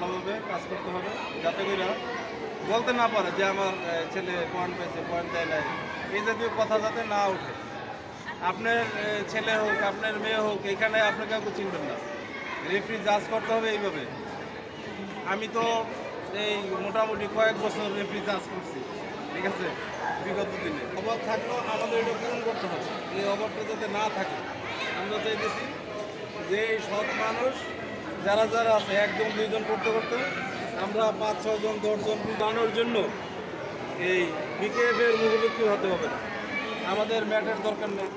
ভালোভাবে কাজ করতে হবে, যাতে করে বলতে না পারে যে আমার ছেলে পয়েন্ট পেয়েছে, পয়েন্ট দেয় নাই, এই জাতীয় কথা যাতে না ওঠে। আপনার ছেলে হোক, আপনার মেয়ে হোক, এখানে আপনি কাউকে চিনবেন না। রেফারি জাজ করতে হবে এইভাবে। আমি তো এই মোটামুটি কয়েক বছর রেফারি জাজ করছি, ঠিক আছে, বিগত দিনে। অভাব থাকলেও আমাদের এটা পূরণ করতে হবে। এই অভাবটা যাতে না থাকে, আমরা চাইতেছি যে এই সৎ মানুষ যারা যারা আছে, একজন দুইজন করতে করতে আমরা 5-6 জন 10 জন বানানোর জন্য এই বিকেএফের মুখোমুখি হতে হবে না। আমাদের ম্যাটের দরকার নেই,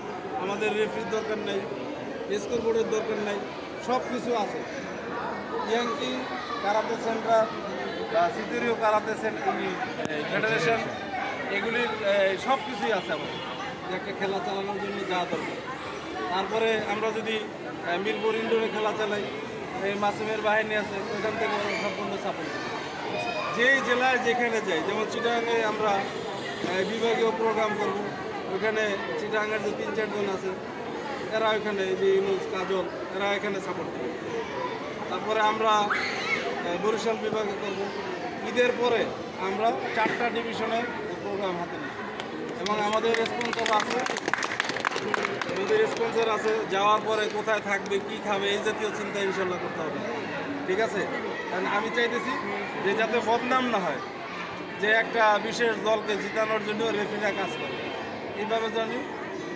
আমাদের রেফারির দরকার নেই, স্কোর বোর্ডের দরকার নেই, সব কিছু আছে। ইয়াংকি কারাতে সেন্টার বা সিতেরীয় কারাতে ফেডারেশন, এগুলির সব কিছুই আছে আমাদের, যে একটা খেলা চালানোর জন্য যা দরকার। তারপরে আমরা যদি মিরপুর ইন্ডোরে খেলা চালাই, এই মাসুমের বাহিনী আছে, ওইখান থেকে সম্পূর্ণ সাপোর্ট করি। যেই জেলায় যেখানে যাই, যেমন চিটাগাঙে আমরা বিভাগীয় প্রোগ্রাম করব, ওইখানে চিটাগাঙের যে 3-4 জন আছে, এরা ওইখানে যে ইউনুস কাজল, এরা এখানে সাপোর্ট করে। তারপরে আমরা বরিশাল বিভাগে করব। ঈদের পরে আমরা 4টা ডিভিশনের প্রোগ্রাম হাতে নিই, এবং আমাদের স্পন্সর আছে, যাওয়ার পরে কোথায় থাকবে, কি খাবে, এই জাতীয় চিন্তা ইনশাল্লাহ করতে হবে, ঠিক আছে। কারণ আমি চাইতেছি যে যাতে বদনাম না হয়, যে একটা বিশেষ দলকে জিতানোর জন্য রেফারিরা কাজ করে, এইভাবে জানি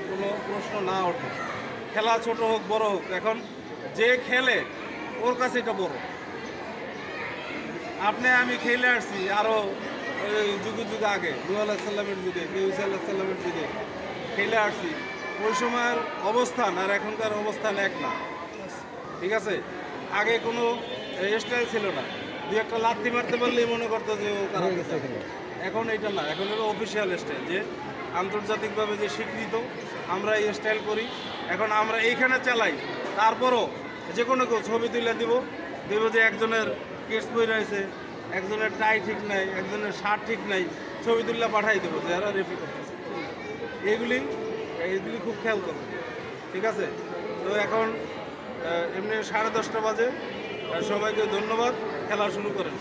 কোনো প্রশ্ন না ওঠে। খেলা ছোট হোক বড় হোক, এখন যে খেলে ওর কাছে এটা বড়। আপনি আমি খেলে আসছি আরও যুগে যুগে আগে, নূহ আলাইহিসসালামের যুগে, ইউসুফ আলাইহিসসালামের যুগে খেলে আসছি। ওই সময়ের অবস্থান আর এখনকার অবস্থান এক না, ঠিক আছে। আগে কোনো স্টাইল ছিল না, দু একটা লাথি মারতে পারলেই মনে করতো যে ও কারাতে খেলে। এখন এটা না, এখন হলো অফিসিয়াল স্টাইল, যে আন্তর্জাতিকভাবে যে স্বীকৃত, আমরা এই স্টাইল করি। এখন আমরা এইখানে চালাই, তারপরও যে কোনো কেউ ছবি তুলে দেব যে একজনের কেস বই রয়েছে, একজনের টাই ঠিক নাই, একজনের শার্ট ঠিক নাই, ছবি তুলে পাঠাই দেবো যে এরা রেফারি করতেছে। এইগুলি খুব খেয়াল করবে, ঠিক আছে। তো এখন এমনি 10:30 বাজে, সবাইকে ধন্যবাদ, খেলা শুরু করেন।